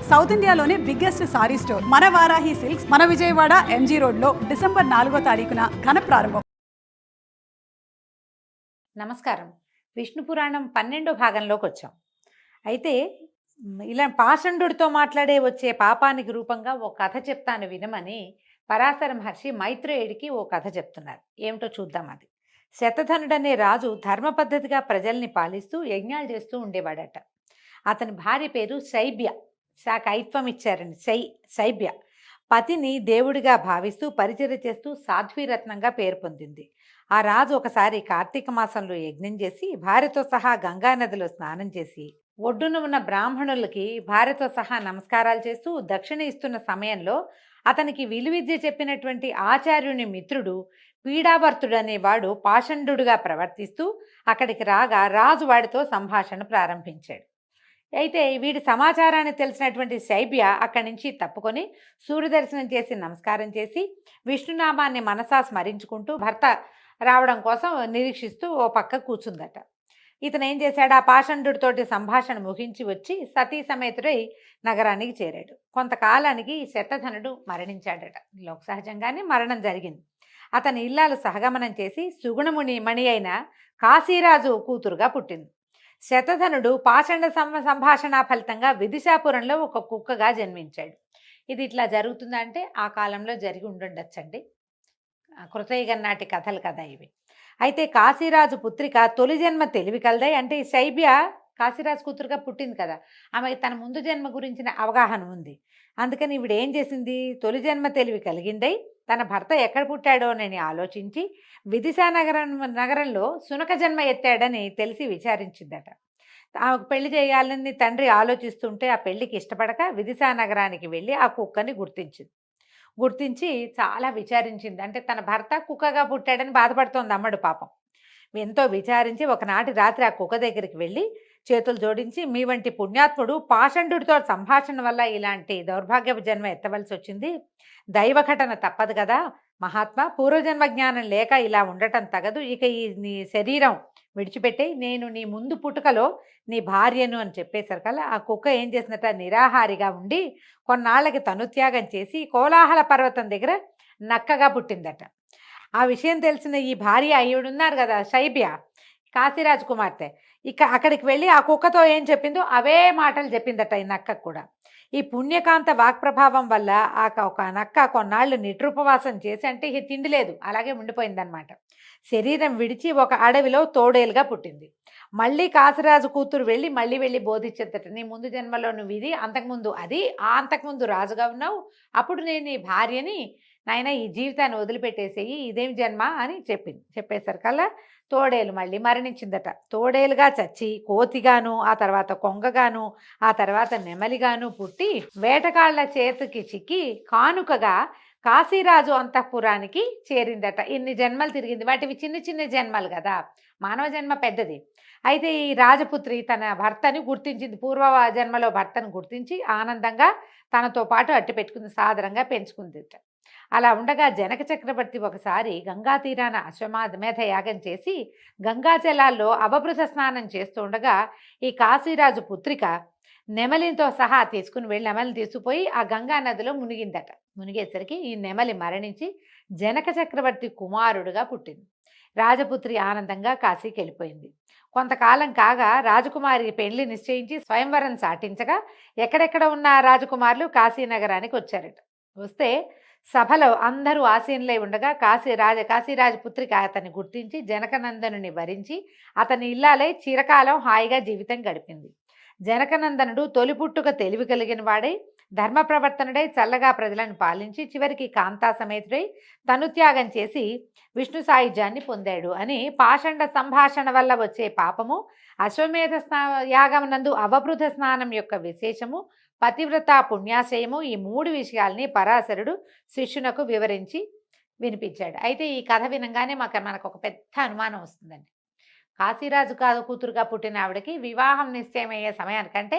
South ఇండియాలోనే biggest sorry store మన Varahi silks మన విజయవాడ ఎంజీ రోడ్లో డిసెంబర్ 4వ తారీఖున ఘన ప్రారంభం. నమస్కారం. విష్ణు పురాణం 12వ భాగంలోకి వచ్చాం. అయితే ఇలా పాషండుడితో మాట్లాడే వచ్చే పాపానికి రూపంగా ఓ కథ చెప్తాను వినమని పరాశర మహర్షి మైత్రేయుడికి ఓ కథ చెప్తున్నారు. ఏమిటో చూద్దాం. అది శతధనుడనే రాజు ధర్మ పద్ధతిగా ప్రజల్ని పాలిస్తూ యజ్ఞాలు చేస్తూ ఉండేవాడట. అతని భార్య పేరు శైబ్య. కైత్వం ఇచ్చారండి. శైబ్య పతిని దేవుడిగా భావిస్తూ పరిచర్య చేస్తూ సాధ్వీరత్నంగా పేరు పొందింది. ఆ రాజు ఒకసారి కార్తీక మాసంలో యజ్ఞం చేసి భార్యతో సహా గంగానదిలో స్నానం చేసి ఒడ్డున ఉన్న బ్రాహ్మణులకి భార్యతో సహా నమస్కారాలు చేస్తూ దక్షిణ ఇస్తున్న సమయంలో అతనికి విలువిద్య చెప్పినటువంటి ఆచార్యుని మిత్రుడు పీడావర్తుడు అనేవాడు పాషండుడుగా ప్రవర్తిస్తూ అక్కడికి రాగా రాజు వాడితో సంభాషణ ప్రారంభించాడు. అయితే వీడి సమాచారాన్ని తెలిసినటువంటి శైబ్య అక్కడి నుంచి తప్పుకొని సూర్యదర్శనం చేసి నమస్కారం చేసి విష్ణునామాన్ని మనసా స్మరించుకుంటూ భర్త రావడం కోసం నిరీక్షిస్తూ ఓ పక్క కూర్చుందట. ఇతను ఏం చేశాడు? ఆ పాషండుడితోటి సంభాషణ ముగించి వచ్చి సతీ సమేతుడై నగరానికి చేరాడు. కొంతకాలానికి శతధనుడు మరణించాడట. లోక సహజంగానే మరణం జరిగింది. అతని ఇల్లాలు సహగమనం చేసి సుగుణముని మణి అయిన కాశీరాజు కూతురుగా పుట్టింది. శతధనుడు పాషండ సంభాషణ ఫలితంగా విదిశాపురంలో ఒక కుక్కగా జన్మించాడు. ఇది ఇట్లా జరుగుతుందంటే ఆ కాలంలో జరిగి ఉండుండొచ్చండి. కృతయుగం నాటి కథలు కదా ఇవి. అయితే కాశీరాజు పుత్రిక తొలి జన్మ తెలివి కలదై, అంటే శైబ్య కాశీరాజు కూతురుగా పుట్టింది కదా, ఆమె తన ముందు జన్మ గురించిన అవగాహన ఉంది. అందుకని ఇవిడ ఏం చేసింది? తొలి జన్మ తెలివి కలిగిందై తన భర్త ఎక్కడ పుట్టాడోనని ఆలోచించి విదిశా నగరంలో సునక జన్మ ఎత్తాడని తెలిసి విచారించిందట. ఆమెకు పెళ్లి చేయాలని తండ్రి ఆలోచిస్తుంటే ఆ పెళ్లికి ఇష్టపడక విదిశా నగరానికి వెళ్ళి ఆ కుక్కని గుర్తించి చాలా విచారించింది. అంటే తన భర్త కుక్కగా పుట్టాడని బాధపడుతోంది అమ్మడు పాపం. ఎంతో విచారించి ఒకనాటి రాత్రి ఆ కుక్క దగ్గరికి వెళ్ళి చేతులు జోడించి, మీ వంటి పుణ్యాత్ముడు పాషండుడితో సంభాషణ వల్ల ఇలాంటి దౌర్భాగ్యపు జన్మ ఎత్తవలసి వచ్చింది. దైవఘటన తప్పదు కదా మహాత్మా, పూర్వజన్మ జ్ఞానం లేక ఇలా ఉండటం తగదు. ఇక ఈ నీ శరీరం విడిచిపెట్టి నేను నీ ముందు పుట్టుకలో నీ భార్యను అని చెప్పేసరికల్లా ఆ కుక్క ఏం చేసినట్ట నిరాహారిగా ఉండి కొన్నాళ్ళకి తనుత్యాగం చేసి కోలాహల పర్వతం దగ్గర నక్కగా పుట్టిందట. ఆ విషయం తెలిసిన ఈ భార్య అయ్యుడున్నారు కదా శైబ్య, కాశీరాజు కుమార్తె, ఇక అక్కడికి వెళ్ళి ఆ కుక్కతో ఏం చెప్పిందో అవే మాటలు చెప్పిందట ఈ నక్కకు కూడా. ఈ పుణ్యకాంత వాక్ప్రభావం వల్ల ఒక నక్క కొన్నాళ్ళు నిట్రుపవాసం చేసి, అంటే ఇక తిండి లేదు అలాగే ఉండిపోయిందనమాట. శరీరం విడిచి ఒక అడవిలో తోడేలుగా పుట్టింది. మళ్ళీ కాశీరాజు కూతురు మళ్ళీ బోధించేద్దట, నీ ముందు జన్మలో నువ్వు ఇది, అంతకుముందు అది, అంతకుముందు రాజుగా ఉన్నావు, అప్పుడు నేను నీ భార్యని, నాయన ఈ జీవితాన్ని వదిలిపెట్టేసేయి, ఇదేం జన్మ అని చెప్పేసరికల్లా తోడేలు మళ్ళీ మరణించిందట. తోడేలుగా చచ్చి కోతిగాను, ఆ తర్వాత కొంగగాను, ఆ తర్వాత నెమలిగాను పుట్టి వేటగాళ్ల చేతికి చిక్కి కానుకగా కాశీరాజు అంతఃపురానికి చేరిందట. ఇన్ని జన్మలు తిరిగింది. వాటివి చిన్న చిన్న జన్మలు కదా, మానవ జన్మ పెద్దది. అయితే ఈ రాజపుత్రి తన భర్తని గుర్తించింది, పూర్వ జన్మలో భర్తను గుర్తించి ఆనందంగా తనతో పాటు అట్టి పెట్టుకుంది, సాదరంగా పెంచుకుందిట. అలా ఉండగా జనక చక్రవర్తి ఒకసారి గంగా తీరాన అశ్వమేధ యాగం చేసి గంగా జలాల్లో అవభృత స్నానం చేస్తూ ఉండగా ఈ కాశీరాజు పుత్రిక నెమలితో సహా తీసుకుని వెళ్ళి నెమలిని తీసుకుపోయి ఆ గంగా నదిలో మునిగిందట. మునిగేసరికి ఈ నెమలి మరణించి జనక చక్రవర్తి కుమారుడుగా పుట్టింది. రాజపుత్రి ఆనందంగా కాశీకి వెళ్ళిపోయింది. కొంతకాలం కాగా రాజకుమారి పెళ్లి నిశ్చయించి స్వయంవరం సాటించగా ఎక్కడెక్కడ ఉన్న రాజకుమారులు కాశీనగరానికి వచ్చారట. వస్తే సభలో అందరూ ఆసీనులై ఉండగా కాశీరాజు పుత్రిక అతన్ని గుర్తించి జనకనందనుని వరించి అతని ఇల్లాలై చిరకాలం హాయిగా జీవితం గడిపింది. జనకనందనుడు తొలిపుట్టుక తెలివి కలిగిన వాడై ధర్మ ప్రవర్తనుడై చల్లగా ప్రజలను పాలించి చివరికి కాంతా సమేతుడై తనుత్యాగం చేసి విష్ణు సాయుధ్యాన్ని పొందాడు అని పాషండ సంభాషణ వల్ల వచ్చే పాపము, అశ్వమేధ యాగమునందు అవబృధ స్నానం యొక్క విశేషము, పతివ్రత పుణ్యాశయము, ఈ 3 విషయాల్ని పరాశరుడు శిష్యునకు వివరించి వినిపించాడు. అయితే ఈ కథ వినంగానే మనకు ఒక పెద్ద అనుమానం వస్తుందండి. కాశీరాజు కూతురుగా పుట్టిన ఆవిడకి వివాహం నిశ్చయమయ్యే సమయానికంటే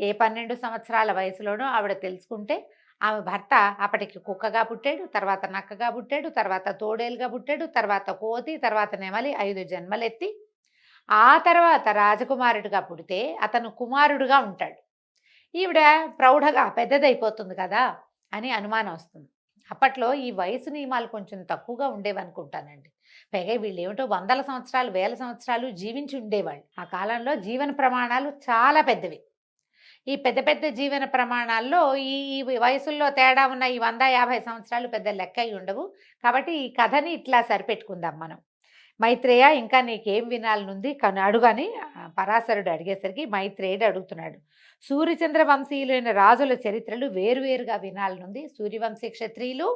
ఏ 12 సంవత్సరాల వయసులోనూ ఆవిడ తెలుసుకుంటే ఆమె భర్త అప్పటికి కుక్కగా పుట్టాడు, తర్వాత నక్కగా పుట్టాడు, తర్వాత తోడేలుగా పుట్టాడు, తర్వాత కోతి, తర్వాత నెమలి, 5 జన్మలెత్తి ఆ తర్వాత రాజకుమారుడిగా పుడితే అతను కుమారుడుగా ఉంటాడు. ఈవిడ ప్రౌఢగా పెద్దదైపోతుంది కదా అని అనుమానం వస్తుంది. అప్పట్లో ఈ వయసు నియమాలు కొంచెం తక్కువగా ఉండేవనుకుంటానండి. పైగా వీళ్ళేమిటో వందల సంవత్సరాలు, వేల సంవత్సరాలు జీవించి ఉండేవాళ్ళు. ఆ కాలంలో జీవన ప్రమాణాలు చాలా పెద్దవి. ఈ పెద్ద పెద్ద జీవన ప్రమాణాల్లో ఈ ఈ వయసుల్లో తేడా ఉన్న ఈ 150 సంవత్సరాలు పెద్ద లెక్క అయి ఉండవు. కాబట్టి ఈ కథని ఇట్లా సరిపెట్టుకుందాం మనం. మైత్రేయ ఇంకా నీకేం వినాలనుంది అడుగని పరాశరుడు అడిగేసరికి మైత్రేయుడు అడుగుతున్నాడు. సూర్యచంద్ర వంశీయులైన రాజుల చరిత్రలు వేరువేరుగా వినాలనుంది. సూర్యవంశీ క్షత్రియులు,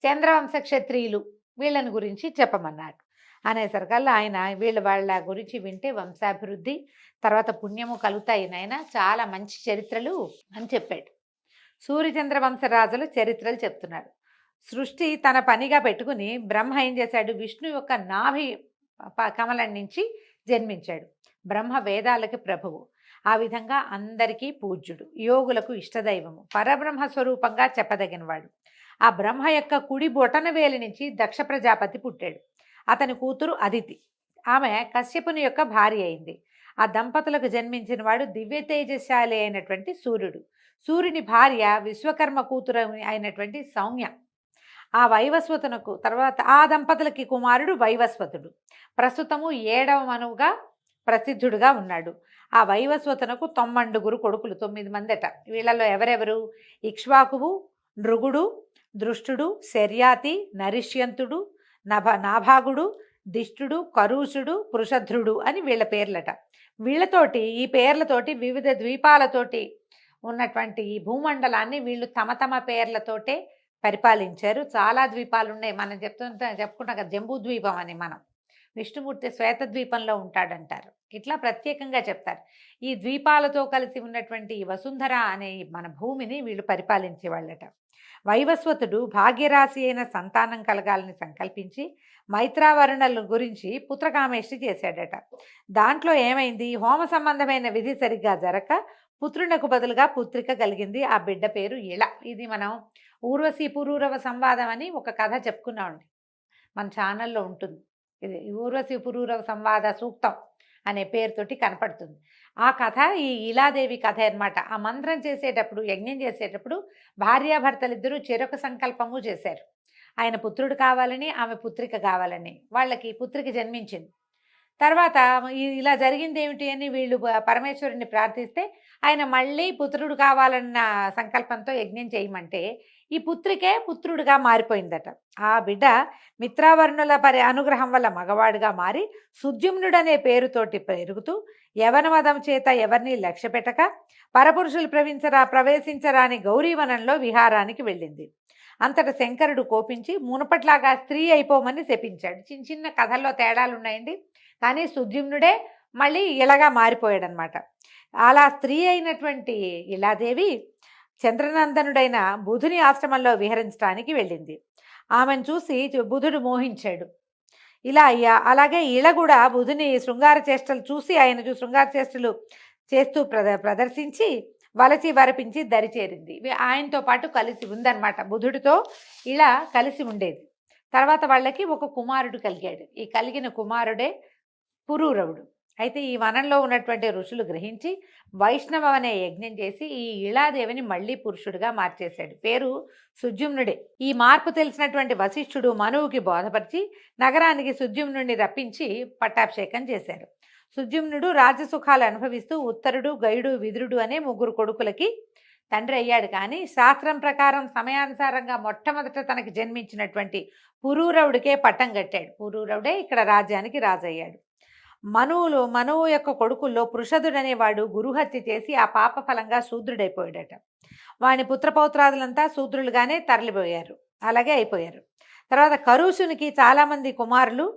చంద్రవంశ క్షత్రియులు వీళ్ళని గురించి చెప్పమన్నాడు. అనేసరికల్లా ఆయన వాళ్ళ గురించి వింటే వంశాభివృద్ధి తర్వాత పుణ్యము కలుగుతాయి నాయన, చాలా మంచి చరిత్రలు అని చెప్పాడు. సూర్యచంద్ర వంశరాజుల చరిత్రలు చెప్తున్నాడు. సృష్టి తన పనిగా పెట్టుకుని బ్రహ్మ ఏం చేశాడు, విష్ణు యొక్క నాభి కమలం నుంచి జన్మించాడు. బ్రహ్మ వేదాలకి ప్రభువు, ఆ విధంగా అందరికీ పూజ్యుడు, యోగులకు ఇష్టదైవము, పరబ్రహ్మ స్వరూపంగా చెప్పదగినవాడు. ఆ బ్రహ్మ యొక్క కుడి బొటన వేలి నుంచి దక్ష ప్రజాపతి పుట్టాడు. అతని కూతురు అదితి, ఆమె కశ్యపుని యొక్క భార్య అయింది. ఆ దంపతులకు జన్మించిన వాడు దివ్య తేజశాలి అయినటువంటి సూర్యుడు. సూర్యుని భార్య విశ్వకర్మ కూతురు అయినటువంటి సౌమ్య. ఆ వైవస్వతునకు తర్వాత ఆ దంపతులకి కుమారుడు వైవస్వతుడు. ప్రస్తుతము 7వ మనువుగా ప్రసిద్ధుడుగా ఉన్నాడు. ఆ వైవస్వతునకు 9 కొడుకులు, 9 మందట. వీళ్ళలో ఎవరెవరు, ఇక్ష్వాకువు, నృగుడు, దృష్టుడు, శర్యాతి, నరిష్యంతుడు, నాభాగుడు, దిష్టుడు, కరూషుడు, పృషధ్రుడు అని వీళ్ళ పేర్లట. వీళ్ళతోటి ఈ పేర్లతోటి వివిధ ద్వీపాలతోటి ఉన్నటువంటి ఈ భూమండలాన్ని వీళ్ళు తమ తమ పేర్లతోటే పరిపాలించారు. చాలా ద్వీపాలు ఉన్నాయి. మనం చెప్పుకుంటాం కదా జంబూ ద్వీపం అని. మనం విష్ణుమూర్తి శ్వేత ద్వీపంలో ఉంటాడంటారు. ఇట్లా ప్రత్యేకంగా చెప్తారు. ఈ ద్వీపాలతో కలిసి ఉన్నటువంటి ఈ వసుంధర అనే మన భూమిని వీళ్ళు పరిపాలించేవాళ్ళట. వైవస్వతుడు భాగ్యరాశి అయిన సంతానం కలగాలని సంకల్పించి మైత్రావరుణల గురించి పుత్రకామేష్టి చేశాడట. దాంట్లో ఏమైంది, హోమ సంబంధమైన విధి సరిగ్గా జరగక పుత్రునకు బదులుగా పుత్రిక కలిగింది. ఆ బిడ్డ పేరు ఇళ. ఇది మనం ఊర్వశీ పురూరవ సంవాదం అని ఒక కథ చెప్పుకున్నామండి, మన ఛానల్లో ఉంటుంది. ఇది ఊర్వశీ పురూరవ సంవాద సూక్తం అనే పేరుతోటి కనపడుతుంది. ఆ కథ ఈ ఇలాదేవి కథ అన్నమాట. ఆ మంత్రం చేసేటప్పుడు, యజ్ఞం చేసేటప్పుడు భార్యాభర్తలిద్దరూ చెరొక సంకల్పము చేశారు. ఆయన పుత్రుడు కావాలని, ఆమె పుత్రిక కావాలని. వాళ్ళకి పుత్రిక జన్మించింది. తర్వాత ఇలా జరిగింది ఏమిటి అని వీళ్ళు పరమేశ్వరుని ప్రార్థిస్తే ఆయన మళ్ళీ పుత్రుడు కావాలన్న సంకల్పంతో యజ్ఞం చేయమంటే ఈ పుత్రికే పుత్రుడిగా మారిపోయిందట. ఆ బిడ్డ మిత్రావర్ణుల అనుగ్రహం వల్ల మగవాడుగా మారి సుద్యుమ్నుడనే పేరుతోటి పెరుగుతూ యవనమదం చేత ఎవరిని లక్ష్య పెట్టక పరపురుషులు ప్రవేశించరాని గౌరీవనంలో విహారానికి వెళ్ళింది. అంతట శంకరుడు కోపించి మునుపట్లాగా స్త్రీ అయిపోమని శపించాడు. చిన్న చిన్న కథల్లో తేడాలు ఉన్నాయండి, కానీ సుద్యుమ్నుడే మళ్ళీ ఇలాగా మారిపోయాడనమాట. అలా స్త్రీ అయినటువంటి ఇలాదేవి చంద్రనందనుడైన బుధుని ఆశ్రమంలో విహరించడానికి వెళ్ళింది. ఆమెను చూసి బుధుడు మోహించాడు. అలాగే ఇళ కూడా బుధుని శృంగార చేష్టలు చూసి ఆయన శృంగార చేష్టలు చేస్తూ ప్రదర్శించి వలచి వరపించి దరిచేరింది. ఆయనతో పాటు కలిసి ఉందన్నమాట. బుధుడితో ఇలా కలిసి ఉండేది. తర్వాత వాళ్ళకి ఒక కుమారుడు కలిగాడు. ఈ కలిగిన కుమారుడే పురూరవుడు. అయితే ఈ వనంలో ఉన్నటువంటి ఋషులు గ్రహించి వైష్ణవ అనే యజ్ఞం చేసి ఈ ఇళాదేవిని మళ్ళీ పురుషుడిగా మార్చేశాడు. పేరు సుద్యుమ్నుడే. ఈ మార్పు తెలిసినటువంటి వశిష్ఠుడు మనువుకి బోధపరిచి నగరానికి సుద్యుమ్నుడిని రప్పించి పట్టాభిషేకం చేశారు. సుద్యుమ్నుడు రాజసుఖాలు అనుభవిస్తూ ఉత్తరుడు, గయుడు, విదురుడు అనే 3 కొడుకులకి తండ్రి అయ్యాడు. కానీ శాస్త్రం ప్రకారం సమయానుసారంగా మొట్టమొదట తనకి జన్మించినటువంటి పురూరవుడికే పట్టం కట్టాడు. పురూరవుడే ఇక్కడ రాజ్యానికి రాజయ్యాడు. మనువు యొక్క కొడుకుల్లో పృషదుడనేవాడు గురుహత్య చేసి ఆ పాప ఫలంగా శూద్రుడైపోయాడట. వాని పుత్రపౌత్రాదులంతా శూద్రులుగానే తరలిపోయారు, అలాగే అయిపోయారు. తర్వాత కరూసునికి చాలామంది కుమారులు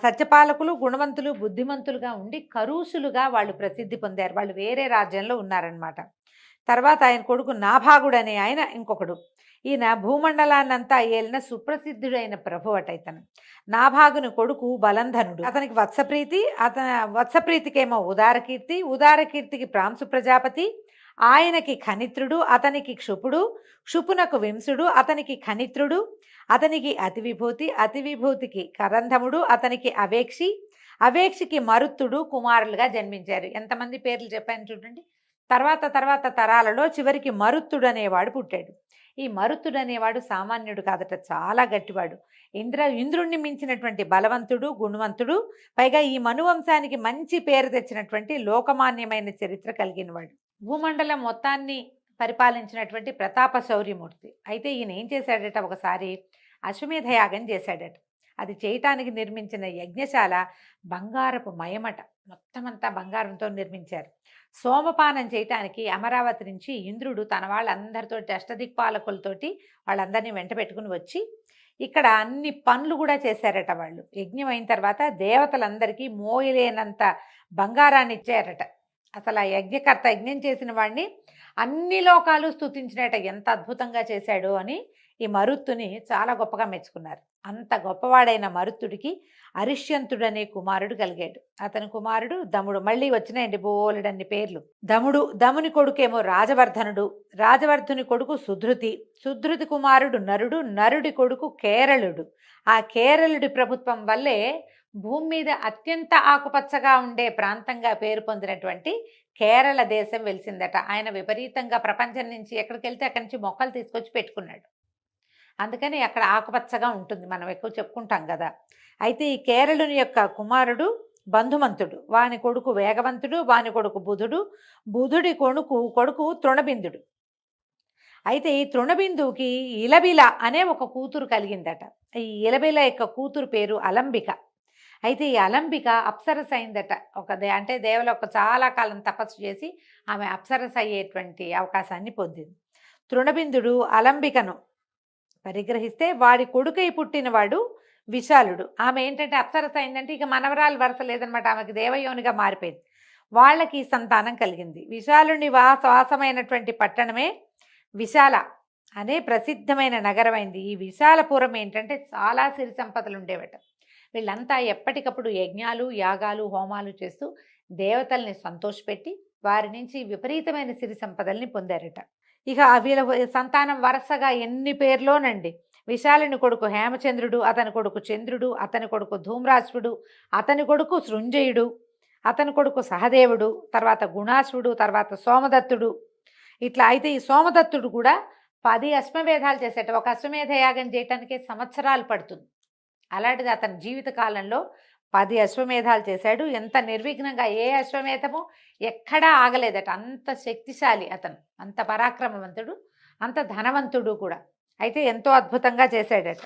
సత్యపాలకులు, గుణవంతులు, బుద్ధిమంతులుగా ఉండి కరూసులుగా వాళ్ళు ప్రసిద్ధి పొందారు. వాళ్ళు వేరే రాజ్యంలో ఉన్నారనమాట. తర్వాత ఆయన కొడుకు నాభాగుడు అనే ఆయన ఇంకొకడు. ఈయన భూమండలాన్నంతా ఏలిన సుప్రసిద్ధుడైన ప్రభువట ఇతను. నాభాగుని కొడుకు బలంధనుడు. అతనికి వత్సప్రీతికేమో ఉదారకీర్తి, ఉదారకీర్తికి ప్రాంశు ప్రజాపతి, ఆయనకి ఖనిత్రుడు, అతనికి క్షుపుడు, క్షుపునకు వింసుడు, అతనికి ఖనిత్రుడు, అతనికి అతివిభూతి, అతివిభూతికి కరంధముడు, అతనికి అవేక్షి, అవేక్షికి మరుత్తుడు కుమారులుగా జన్మించారు. ఎంతమంది పేర్లు చెప్పాను చూడండి. తర్వాత తర్వాత తరాలలో చివరికి మరుత్తుడు అనేవాడు పుట్టాడు. ఈ మరుత్తుడు అనేవాడు సామాన్యుడు కాదట, చాలా గట్టివాడు. ఇంద్రుణ్ణి మించినటువంటి బలవంతుడు, గుణవంతుడు, పైగా ఈ మనువంశానికి మంచి పేరు తెచ్చినటువంటి లోకమాన్యమైన చరిత్ర కలిగినవాడు. భూమండలం మొత్తాన్ని పరిపాలించినటువంటి ప్రతాప శౌర్యమూర్తి. అయితే ఈయన ఏం చేశాడట, ఒకసారి అశ్వమేధ యాగం చేశాడట. అది చేయటానికి నిర్మించిన యజ్ఞశాల బంగారపు మయమట, మొత్తం అంతా బంగారంతో నిర్మించారు. సోమపానం చేయటానికి అమరావతి నుంచి ఇంద్రుడు తన వాళ్ళందరితో అష్టదిక్పాలకులతోటి వాళ్ళందరినీ వెంట పెట్టుకుని వచ్చి ఇక్కడ అన్ని పనులు కూడా చేశారట. వాళ్ళు యజ్ఞం అయిన తర్వాత దేవతలందరికీ మోయలేనంత బంగారాన్ని ఇచ్చారట. అసలు ఆ యజ్ఞం చేసిన వాడిని అన్ని లోకాలు స్తుతించినట, ఎంత అద్భుతంగా చేశాడు అని ఈ మరుత్తుని చాలా గొప్పగా మెచ్చుకున్నారు. అంత గొప్పవాడైన మరుత్తుడికి అరిష్యంతుడనే కుమారుడు కలిగాడు. అతని కుమారుడు దముడు. మళ్ళీ వచ్చినాయండి బోలెడన్ని పేర్లు. దముని కొడుకేమో రాజవర్ధనుడు, రాజవర్ధుని కొడుకు సుధృతి కుమారుడు నరుడి కొడుకు కేరళుడు. ఆ కేరళుడి ప్రభుత్వం వల్లే భూమి మీద అత్యంత ఆకుపచ్చగా ఉండే ప్రాంతంగా పేరు పొందినటువంటి కేరళ దేశం వెలిసిందట. ఆయన విపరీతంగా ప్రపంచం నుంచి ఎక్కడికి వెళ్తే అక్కడి నుంచి మొక్కలు తీసుకొచ్చి పెట్టుకున్నాడు. అందుకని అక్కడ ఆకుపచ్చగా ఉంటుంది, మనం ఎక్కువ చెప్పుకుంటాం కదా. అయితే ఈ కేరళుని యొక్క కుమారుడు బంధుమంతుడు, వాని కొడుకు వేగవంతుడు, వాని కొడుకు బుధుడి కొడుకు తృణబిందుడు. అయితే ఈ తృణబిందువుకి ఇలబిల అనే ఒక కూతురు కలిగిందట. ఈ ఇలబిల యొక్క కూతురు పేరు అలంబిక. అయితే ఈ అలంబిక అప్సరస అయిందట. అంటే దేవలోక చాలా కాలం తపస్సు చేసి ఆమె అప్సరస అయ్యేటువంటి అవకాశాన్ని పొందింది. తృణబిందుడు అలంబికను పరిగ్రహిస్తే వాడి కొడుకై పుట్టినవాడు విశాలుడు. ఆమె ఏంటంటే అప్సరస అయిందంటే ఇక మనవరాలు వరస లేదనమాట, ఆమెకి దేవయోనిగా మారిపోయింది. వాళ్ళకి సంతానం కలిగింది. విశాలుని వాసమైనటువంటి పట్టణమే విశాల అనే ప్రసిద్ధమైన నగరమైంది. ఈ విశాలపురం ఏంటంటే చాలా సిరి సంపదలు ఉండేవట. వీళ్ళంతా ఎప్పటికప్పుడు యజ్ఞాలు, యాగాలు, హోమాలు చేస్తూ దేవతల్ని సంతోషపెట్టి వారి నుంచి విపరీతమైన సిరి సంపదల్ని పొందారట. ఇక వీళ్ళ సంతానం వరుసగా ఎన్ని పేర్లోనండి. విశాలుని కొడుకు హేమచంద్రుడు, అతని కొడుకు చంద్రుడు, అతని కొడుకు ధూమ్రాశ్వుడు, అతని కొడుకు సృంజయుడు, అతని కొడుకు సహదేవుడు, తర్వాత గుణాశ్వుడు, తర్వాత సోమదత్తుడు. ఇట్లా అయితే ఈ సోమదత్తుడు కూడా 10 అశ్వమేధాలు చేసేట. ఒక అశ్వమేధ యాగం చేయటానికే సంవత్సరాలు పడుతుంది. అలాంటిది అతని జీవిత కాలంలో 10 అశ్వమేధాలు చేశాడు. ఎంత నిర్విఘ్నంగా, ఏ అశ్వమేధము ఎక్కడా ఆగలేదట. అంత శక్తిశాలి అతను, అంత పరాక్రమవంతుడు, అంత ధనవంతుడు కూడా. అయితే ఎంతో అద్భుతంగా చేశాడట.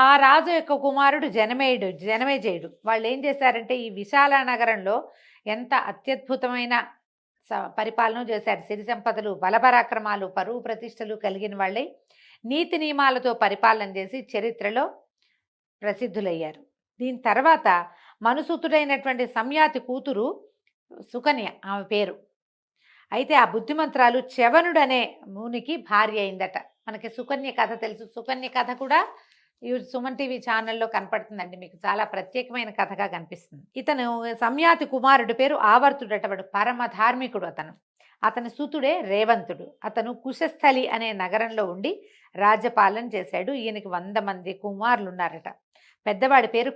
ఆ రాజు యొక్క కుమారుడు జనమేజయుడు. వాళ్ళు ఏం చేశారంటే ఈ విశాల నగరంలో ఎంత అత్యద్భుతమైన పరిపాలన చేశారు. సిరి సంపదలు, బలపరాక్రమాలు, పరువు ప్రతిష్టలు కలిగిన వాళ్ళే నీతి నియమాలతో పరిపాలన చేసి చరిత్రలో ప్రసిద్ధులయ్యారు. దీని తర్వాత మనుసూతుడైనటువంటి సంయాతి కూతురు సుకన్య ఆమె పేరు. అయితే ఆ బుద్ధిమంత్రాలు చ్యవనుడనే మునికి భార్య అయిందట. మనకి సుకన్య కథ తెలుసు. సుకన్య కథ కూడా ఈ సుమన్ టీవీ ఛానల్లో కనపడుతుందండి, మీకు చాలా ప్రత్యేకమైన కథగా కనిపిస్తుంది. ఇతను సంయాతి కుమారుడి పేరు ఆవర్తుడట. వాడు పరమ ధార్మికుడు. అతని సూతుడే రేవంతుడు. అతను కుశస్థలి అనే నగరంలో ఉండి రాజ్యపాలన చేశాడు. ఈయనకి 100 మంది కుమారులు ఉన్నారట. పెద్దవాడి పేరు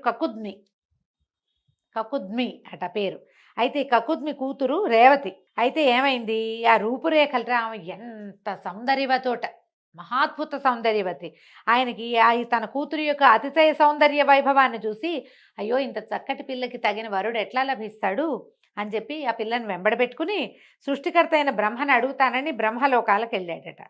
కకుద్మి అట పేరు. అయితే ఈ కకుద్మి కూతురు రేవతి. అయితే ఏమైంది, ఆ రూపురేఖలట ఆమె ఎంత సౌందర్యవతోట, మహాద్భుత సౌందర్యవతి. ఆయనకి తన కూతురు యొక్క అతిశయ సౌందర్య వైభవాన్ని చూసి, అయ్యో ఇంత చక్కటి పిల్లకి తగిన వరుడు ఎట్లా లభిస్తాడు అని చెప్పి ఆ పిల్లని వెంబడబెట్టుకుని సృష్టికర్త అయిన బ్రహ్మను అడుగుతానని బ్రహ్మలోకాలకు వెళ్ళాడట.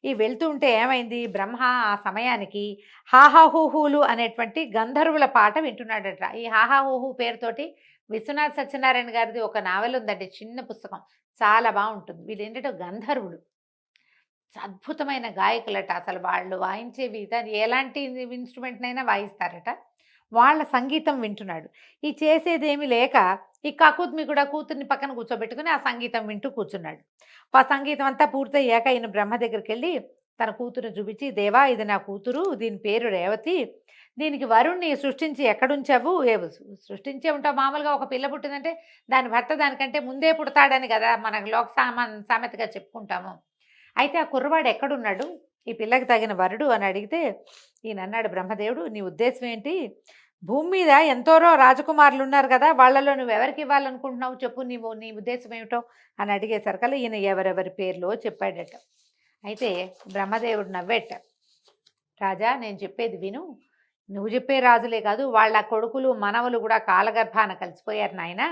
ఈ వెళ్తుంటే ఏమైంది, బ్రహ్మ ఆ సమయానికి హాహాహూహులు అనేటువంటి గంధర్వుల పాట వింటున్నాడట. ఈ హాహాహూహు పేరుతోటి విశ్వనాథ్ సత్యనారాయణ గారిది ఒక నావెల్ ఉందండి, చిన్న పుస్తకం, చాలా బాగుంటుంది. వీళ్ళు ఏంటంటే గంధర్వులు, అద్భుతమైన గాయకులట. అసలు వాళ్ళు వాయించేవి ఎలాంటి ఇన్స్ట్రుమెంట్నైనా వాయిస్తారట. వాళ్ళ సంగీతం వింటున్నాడు. ఈ చేసేదేమీ లేక ఈ కకుద్మి కూడా కూతుర్ని పక్కన కూర్చోబెట్టుకుని ఆ సంగీతం వింటూ కూర్చున్నాడు. ఆ సంగీతం అంతా పూర్తయ్యాక ఈయన బ్రహ్మ దగ్గరికి వెళ్ళి తన కూతురుని చూపించి, దేవా ఇది నా కూతురు, దీని పేరు రేవతి, దీనికి వరుణ్ణి సృష్టించి ఎక్కడుంచావు? సృష్టించే ఉంటావు. మామూలుగా ఒక పిల్ల పుట్టిందంటే దాని భర్త దానికంటే ముందే పుడతాడని కదా మనకు లోక సామెతగా చెప్పుకుంటాము. అయితే ఆ కుర్రవాడు ఎక్కడున్నాడు, ఈ పిల్లకి తగిన వరుడు అని అడిగితే ఈయన అన్నాడు, బ్రహ్మదేవుడు నీ ఉద్దేశం ఏంటి? భూమి మీద ఎంతోరో రాజకుమారులు ఉన్నారు కదా, వాళ్ళలో నువ్వు ఎవరికి ఇవ్వాలనుకుంటున్నావు చెప్పు, నీ ఉద్దేశం ఏమిటో అని అడిగేసరికల్లా ఈయన ఎవరెవరి పేర్లో చెప్పాడట. అయితే బ్రహ్మదేవుడు నవ్వేట, రాజా నేను చెప్పేది విను, నువ్వు చెప్పే రాజులే కాదు వాళ్ళ కొడుకులు మనవలు కూడా కాలగర్భాన కలిసిపోయారు నాయన,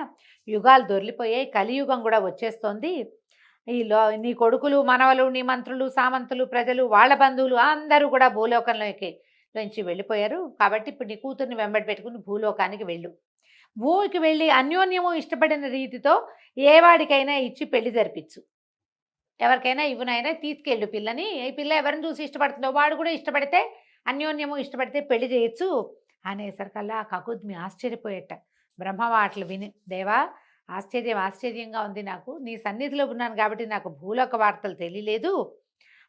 యుగాలు దొర్లిపోయాయి, కలియుగం కూడా వచ్చేస్తోంది, నీ కొడుకులు మనవలు నీ మంత్రులు సామంతులు ప్రజలు వాళ్ళ బంధువులు అందరూ కూడా భూలోకంలోకి నుంచి వెళ్ళిపోయారు, కాబట్టి ఇప్పుడు నీ కూతుర్ని వెంబడి పెట్టుకుని భూలోకానికి వెళ్ళు, భూమికి వెళ్ళి అన్యోన్యము ఇష్టపడిన రీతితో ఏ వాడికైనా ఇచ్చి పెళ్లి జరిపించు, ఎవరికైనా ఇవ్వనైనా తీసుకెళ్ళు పిల్లని, ఈ పిల్ల ఎవరిని చూసి ఇష్టపడుతుందో వాడు కూడా ఇష్టపడితే అన్యోన్యము ఇష్టపడితే పెళ్లి చేయొచ్చు అనేసరికల్లా కకుద్మి ఆశ్చర్యపోయేట. బ్రహ్మ మాటలు విని, దేవా ఆశ్చర్యంగా ఉంది, నాకు నీ సన్నిధిలో ఉన్నాను కాబట్టి నాకు భూలోక వార్తలు తెలియలేదు,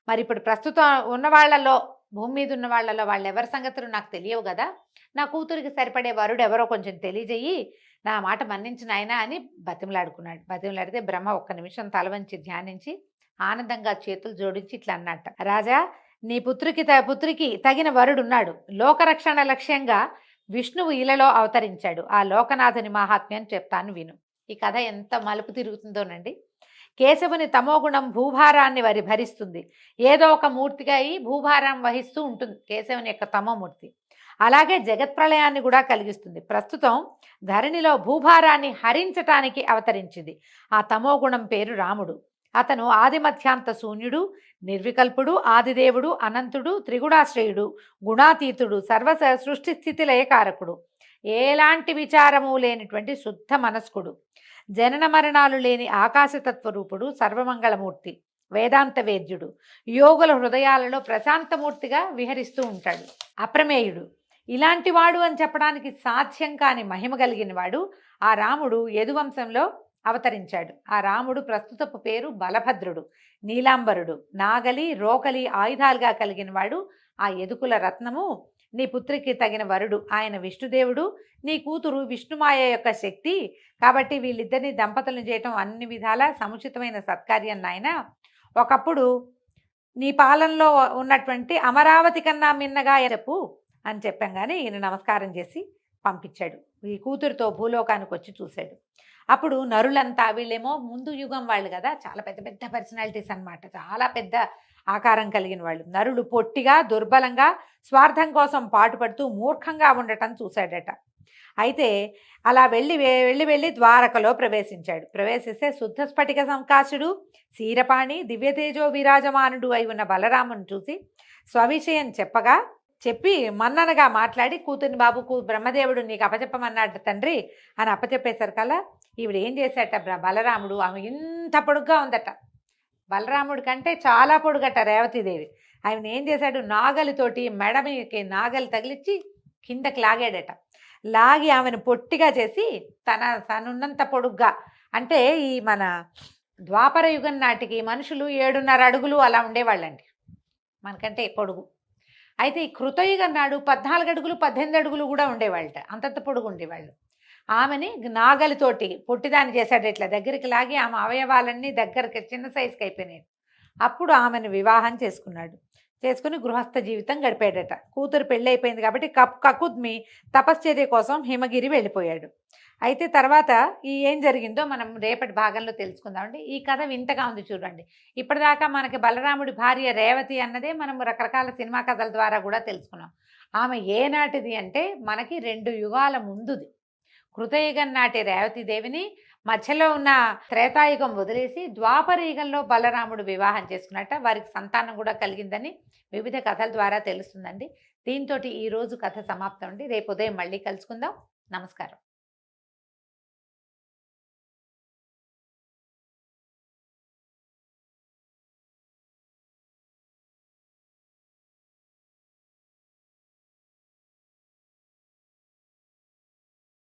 మరి ఇప్పుడు ప్రస్తుతం ఉన్న వాళ్ళలో భూమి మీద ఉన్న వాళ్ళలో వాళ్ళు ఎవరి సంగతులు నాకు తెలియవు కదా, నా కూతురికి సరిపడే వరుడు ఎవరో కొంచెం తెలియజేయి, నా మాట మన్నించిన ఆయన అని బతిమలాడుకున్నాడు. బతిమలాడితే బ్రహ్మ ఒక్క నిమిషం తల వంచి ధ్యానించి ఆనందంగా చేతులు జోడించి ఇట్లా అన్నట్ట, రాజా నీ పుత్రికి తగిన వరుడున్నాడు, లోకరక్షణ లక్ష్యంగా విష్ణువు ఇలలో అవతరించాడు, ఆ లోకనాథుని మహాత్మ్యం చెప్తాను విను. ఈ కథ ఎంత మలుపు తిరుగుతుందోనండి. కేశవుని తమోగుణం భూభారాన్ని భరిస్తుంది, ఏదో ఒక మూర్తిగా ఈ భూభారం వహిస్తూ ఉంటుంది కేశవుని యొక్క తమోమూర్తి, అలాగే జగత్ప్రళయాన్ని కూడా కలిగిస్తుంది. ప్రస్తుతం ధరణిలో భూభారాన్ని హరించటానికి అవతరించింది ఆ తమోగుణం పేరు రాముడు. అతను ఆదిమధ్యాంత శూన్యుడు, నిర్వికల్పుడు, ఆదిదేవుడు, అనంతుడు, త్రిగుణాశ్రయుడు, గుణాతీతుడు, సృష్టి స్థితి లయకారకుడు, ఎలాంటి విచారము లేనిటువంటి శుద్ధ మనస్కుడు, జనన మరణాలు లేని ఆకాశతత్వరూపుడు, సర్వమంగళమూర్తి, వేదాంత వేద్యుడు, యోగుల హృదయాలలో ప్రశాంతమూర్తిగా విహరిస్తూ ఉంటాడు, అప్రమేయుడు. ఇలాంటి వాడు అని చెప్పడానికి సాధ్యం కాని మహిమ కలిగిన వాడు ఆ రాముడు యదువంశంలో అవతరించాడు. ఆ రాముడు ప్రస్తుతపు పేరు బలభద్రుడు, నీలాంబరుడు, నాగలి రోకలి ఆయుధాలుగా కలిగిన వాడు ఆ యదుకుల రత్నము. నీ పుత్రికి తగిన వరుడు ఆయన విష్ణుదేవుడు, నీ కూతురు విష్ణుమాయ యొక్క శక్తి, కాబట్టి వీళ్ళిద్దరిని దంపతులను చేయటం అన్ని విధాలా సముచితమైన సత్కార్యం నాయన. ఒకప్పుడు నీ పాలనలో ఉన్నటువంటి అమరావతి కన్నా మిన్నగా చెప్పు అని చెప్పాం. కానీ ఈయన నమస్కారం చేసి పంపించాడు. ఈ కూతురితో భూలోకానికి వచ్చి చూశాడు. అప్పుడు నరులంతా, వీళ్ళేమో ముందు యుగం వాళ్ళు కదా, చాలా పెద్ద పెద్ద పర్సనాలిటీస్ అన్నమాట, చాలా పెద్ద ఆకారం కలిగిన వాళ్ళు. నరులు పొట్టిగా దుర్బలంగా స్వార్థం కోసం పాటుపడుతూ మూర్ఖంగా ఉండటం చూశాడట. అయితే అలా వెళ్ళి ద్వారకలో ప్రవేశించాడు. ప్రవేశిస్తే శుద్ధ స్ఫటిక సంకాశుడు, శీరపాణి, దివ్యతేజో విరాజమానుడు అయి ఉన్న బలరాముని చూసి స్వవిషయం చెప్పి మన్ననగా మాట్లాడి, కూతుర్ని బాబుకు బ్రహ్మదేవుడు నీకు అప్పచెప్పమన్నాడు తండ్రి అని అప్పచెప్పేసరికల్లా ఈవిడ ఏం చేశాట, బలరాముడు, ఆమె ఇంత పొడుగ్గా ఉందట, బలరాముడి కంటే చాలా పొడుగట రేవతీదేవి. ఆయన ఏం చేశాడు, నాగలితోటి మెడ మీదకి నాగలి తగిలిచ్చి కిందకి లాగాడట. లాగి ఆమెను పొట్టిగా చేసి తనున్నంత పొడుగ్గా, అంటే ఈ మన ద్వాపర యుగం నాటికి మనుషులు 7.5 అడుగులు అలా ఉండేవాళ్ళండి, మనకంటే పొడుగు. అయితే ఈ కృతయుగం నాడు 14 అడుగులు 18 అడుగులు కూడా ఉండేవాళ్ళట, అంతంత పొడుగు ఉండేవాళ్ళు. ఆమెని నాగలితోటి పొట్టిదాన్ని చేశాడు, ఇట్లా దగ్గరికి లాగి ఆమె అవయవాలన్నీ దగ్గరికి చిన్న సైజుకి అయిపోయినాయి. అప్పుడు ఆమెను వివాహం చేసుకుని గృహస్థ జీవితం గడిపాడట. కూతురు పెళ్ళి అయిపోయింది కాబట్టి కకుద్మి తపశ్చర్య కోసం హిమగిరి వెళ్ళిపోయాడు. అయితే తర్వాత ఏం జరిగిందో మనం రేపటి భాగంలో తెలుసుకుందామండి. ఈ కథ వింతగా ఉంది చూడండి. ఇప్పటిదాకా మనకి బలరాముడి భార్య రేవతి అన్నదే మనం రకరకాల సినిమా కథల ద్వారా కూడా తెలుసుకున్నాం. ఆమె ఏనాటిది అంటే మనకి 2 యుగాల ముందుది. కృతయుగం నాటి రేవతీదేవిని మధ్యలో ఉన్న త్రేతాయుగం వదిలేసి ద్వాపర యుగంలో బలరాముడు వివాహం చేసుకున్నట్ట. వారికి సంతానం కూడా కలిగిందని వివిధ కథల ద్వారా తెలుస్తుందండి. దీంతో ఈరోజు కథ సమాప్తం అండి. రేపు ఉదయం మళ్ళీ కలుసుకుందాం. నమస్కారం.